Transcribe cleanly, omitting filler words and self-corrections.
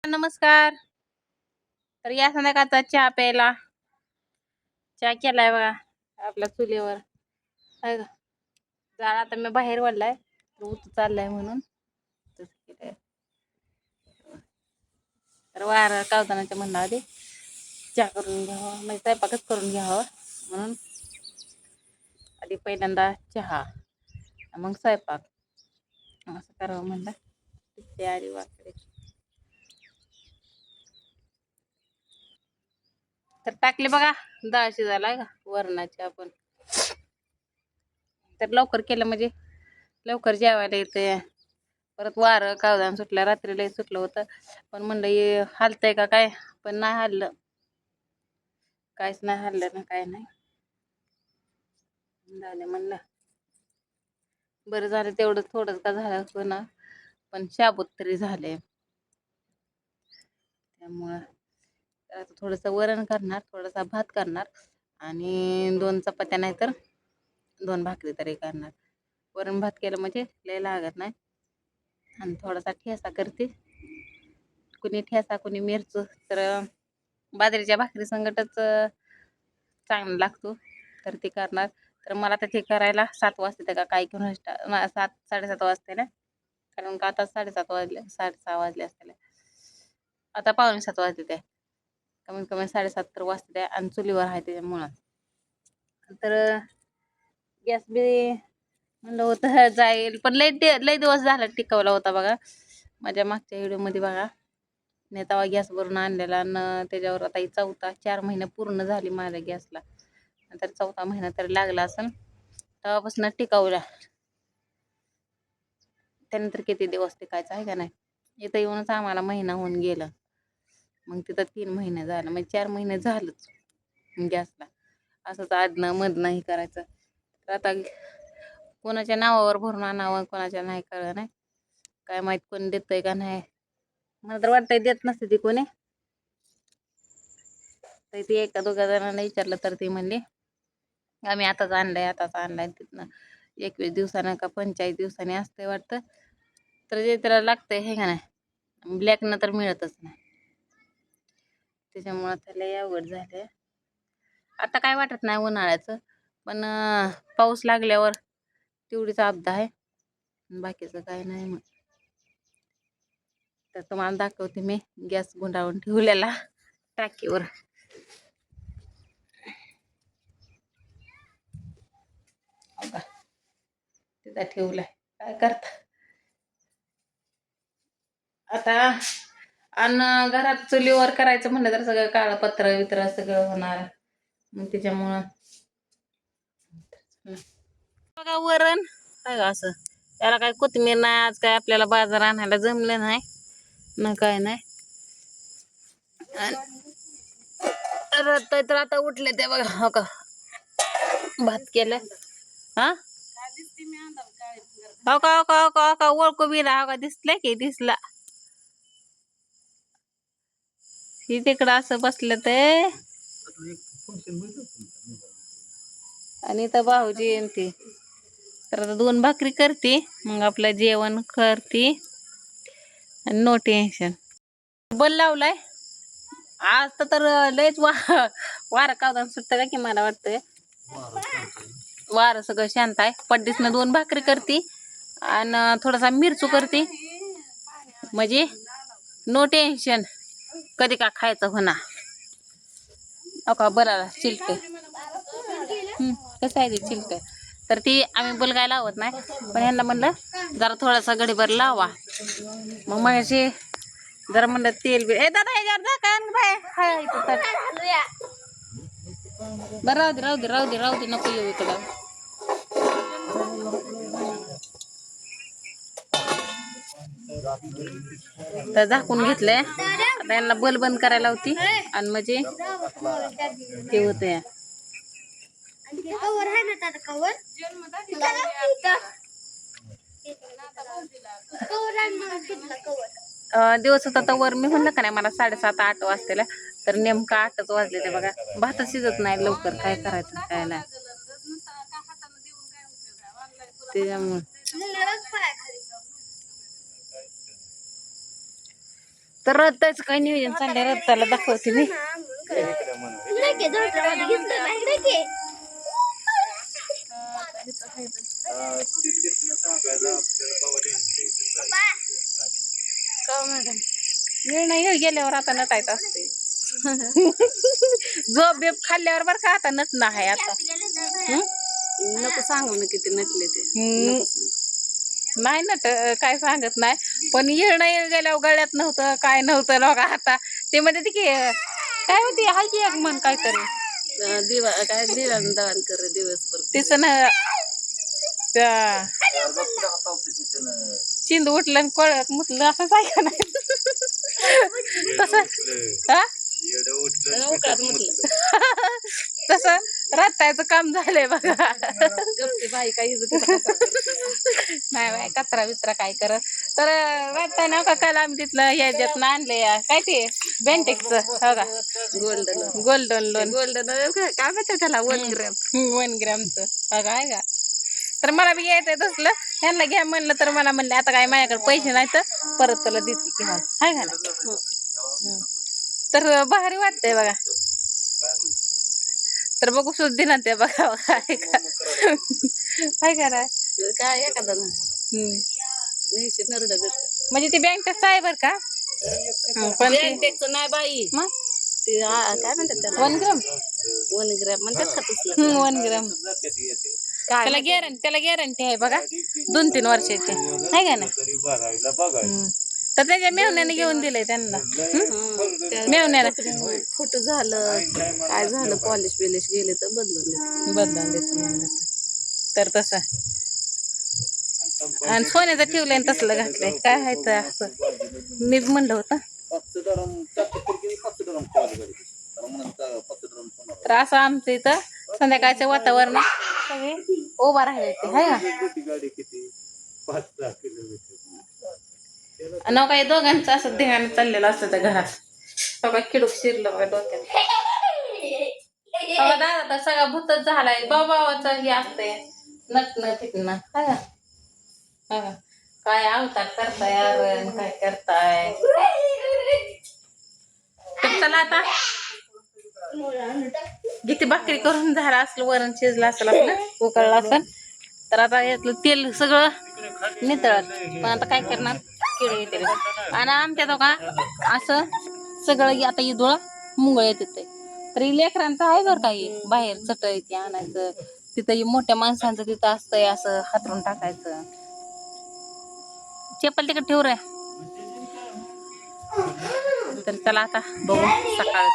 नमस्कार. तर या संध्याकाळचा चहा प्यायला चहा केलाय बघा आपल्या चुलीवर. हाय का? जाळ आता मी बाहेर वाढलाय ऊत चाललाय म्हणून तसं केलंय. तर वार कावतानाच्या म्हणला आधी चहा करून घ्यावा म्हणजे स्वयंपाकच करून घ्यावा म्हणून आधी पहिल्यांदा चहा मग स्वयंपाक असं करावं म्हणलं. तयारी वाकडे तर टाकले बघा डाळ शिजायला का वरणाची आपण. तर लवकर केलं म्हणजे लवकर जेवायला येते. परत वारं कावदान सुटलं रात्री लय सुटलं होतं पण म्हणलं हे हालतंय का काय पण नाही हल्लं. काहीच नाही हल्लं ना काय नाही झालं म्हणलं बरं झालं तेवढं थोडं का झालं असतो ना पण शाबूत तरी झाले. त्यामुळं आता थोडंसं वरण करणार थोडासा भात करणार आणि 2 चपात्या नाही तर 2 भाकरी तरी करणार. वरण भात केलं म्हणजे लय लागत नाही आणि थोडासा ठेसा करते. कुणी ठेसा कुणी मिरचू तर बाजरीच्या भाकरी संगटच चांगला लागतो तर ते करणार. तर मला तर ते करायला 7 वाजते का काय घेऊन 7 7:30 वाजते ना कारण का आता 7:30 वाजले 6:30 वाजले असतील आता 6:45 वाजले ते कमीत कमी 7:30 तर वाजते आणि चुलीवर आहे त्याच्यामुळं. तर गॅस बी म्हणलं होतं जाईल पण लय दिवस झाला टिकवला होता बघा माझ्या मागच्या व्हिडिओमध्ये बघा. नाही तेव्हा गॅस भरून आणलेला आणि त्याच्यावर आता 4 महिने पूर्ण झाली माझ्या गॅसला नंतर 4था महिना तरी लागला असेल तेव्हापासून टिकवला. त्यानंतर किती दिवस टिकायचं आहे का नाही. इथं येऊनच आम्हाला महिना होऊन गेला मग तिथं 3 महिने झालं म्हणजे 4 महिने झालंच गॅसला. असंच आडनं मधनं हे करायचं. तर आता कोणाच्या नावावर भरून आणावं कोणाच्या नाही कळलं नाही काय माहीत कोण देतंय का नाही. मला तर वाटतंय देत नसते ती कोणी. तर ती एका दोघा जणांना विचारलं तर ती म्हणली आम्ही आताच आणलाय तिथनं 21 दिवसानं का 45 दिवसांनी असतंय वाटतं. तर जे त्याला लागतंय हे का नाही ब्लॅकनं तर मिळतच नाही त्याच्यामुळं त्याला अवघड झालंय. आता काय वाटत नाही उन्हाळ्याचं पण पाऊस लागल्यावर तेवढीच आपदा आहे बाकीचं काय नाही. मग तर तुम्हाला दाखवते मी गॅस गुंडाळून ठेवलेला टाकीवर. तिथं ठेवलाय काय करता आता. आणि घरात चुलीवर करायचं म्हणलं तर सगळं काळपत्र वित्र सगळं होणार मग त्याच्यामुळं बघा वरण काय असं त्याला काय कोथिंबीर नाही आज काय आपल्याला बाजार आणायला जमलं नाही ना काय नाही. तर आता उठले ते बघा हो का भात केलं हा हो का हो का हो का हो का ओळखू बिला हो का दिसलं की दिसला ही तिकडं असं बसलं ते आणि इथं भाऊजी येईन ती तर आता 2 भाकरी करते मग आपलं जेवण करते आणि नो टेन्शन. बल लावलाय आज तर लयच वारं कावदान सुटतं का की मला वाटतंय वारं सगळं शांत आहे. पड्डीसनं 2 भाकरी करते आणि थोडासा मिरचू करते म्हणजे नो टेन्शन कधी का खायचं होणार. हो का बरं चिलट कसं आहे ते चिलट. तर ती आम्ही बलगाय लावत नाही पण यांना म्हणलं जरा थोडासा घडीभर लावा मग अशी जरा म्हणलं तेल बी ए दादा ह्याच्यावर झाकण बाय बरं राहू दे नको येऊ इकडं. तर झाकून घेतलंय आता यांना बल बंद करायला होती आणि म्हणजे ते होतंय. दिवस होता तर वर मी म्हणलं का नाही मला 7:30 8 वाजतेला तर नेमकं 8च वाजले ते बघा. भात शिजत नाही लवकर काय करायचं काय नाही त्याच्यामुळे. तर रत्ताचं काय नियोजन चाललंय रत्ताला दाखवते मी. का मॅडम वेळ नाही गेल्यावर आता नटायचं असते. झोप बेप खाल्ल्यावर बरं का आता नटणं आहे आता. नको सांगू मी किती नटले ते. नाही नट काय सांगत नाही, पण येळ नाही गेल्यावर गळ्यात नव्हतं काय नव्हतं लोक आता ते म्हणजे ती की काय होती हाय की एक म्हण काहीतरी दिवा काय दिवाण दळण कर दिवसभर तिचं ना चिंद उठलं आणि कोळ्यात मुतलं असंच आहे का नाही. तसं हा तसं रत्तायचं काम झालंय बघा. बाई काही नाही बाय कचरा बिचरा काय करत तर रत्ताय ना का काल आम्ही तिथलं ह्याच्यात आणले काय ते बेंटेक्सचं हो का गोल्डन गोल्डन लोन गोल्डन काय म्हणते त्याला 1 ग्रॅम 1 ग्रॅमचं हो का आहे का. तर मला बी यायचंय तसलं ह्यांना घ्या म्हणलं तर मला म्हणले आता काय माझ्याकडे पैसे नाही तर परत तुला देते की मग हाय का ना. तर भारी वाटतंय बघा. तर बघू सुद्धा दिना ते बघा काय का काय करा काय एखादा ना नरड म्हणजे ती बँकेचं आहे बरं का पण बँकेचं नाही बाई मग ते काय म्हणतात त्याला 1 ग्रॅम 1 ग्रॅम म्हणतात का तसलं 1 ग्रॅम त्याला गॅरंटी आहे बघा 2-3 वर्षाची आहे का ना. तर त्याच्या मेवण्याने घेऊन दिलंय त्यांना मेवण्याला फोटो झालं काय झालं पॉलिश बिलिश गेले तर बदलून देतो म्हणलं तर तसं आणि सोन्याचं ठेवलंय तसलं घातलंय काय आहे तर असं मी म्हणलं होतं. तर असं आमचं इथं संध्याकाळचं वातावरण सगळे उभा राहिले ते हाय ना काही दोघांचं असं ध्यान चाललेलं असतं त्या घरात सगळं किडूक शिरलं बघा डोक्यात. दादा तर सगळा भूतच झालाय बाबाचं हे असतंय नटणं फिटणं हाय ना. काय अवतार करताय अरे काय करताय. चला आता किती भाकरी करून झाला असलं वरण शिजलं असेल आपलं उकळलं असेल तर आता यातलं तेल सगळं नितळत पण आता काय करणार किडे येते आणि आमच्या दोघा असं सगळं आता इदुळा मुंगळ येत तर लेकरांचं आहे बरं काही बाहेर चटई ते आणायचं तिथं मोठ्या माणसांचं तिथं असतंय असं हातरून टाकायचं. चप्पल तिकडे ठेव रे. तर चला आता बघू सकाळ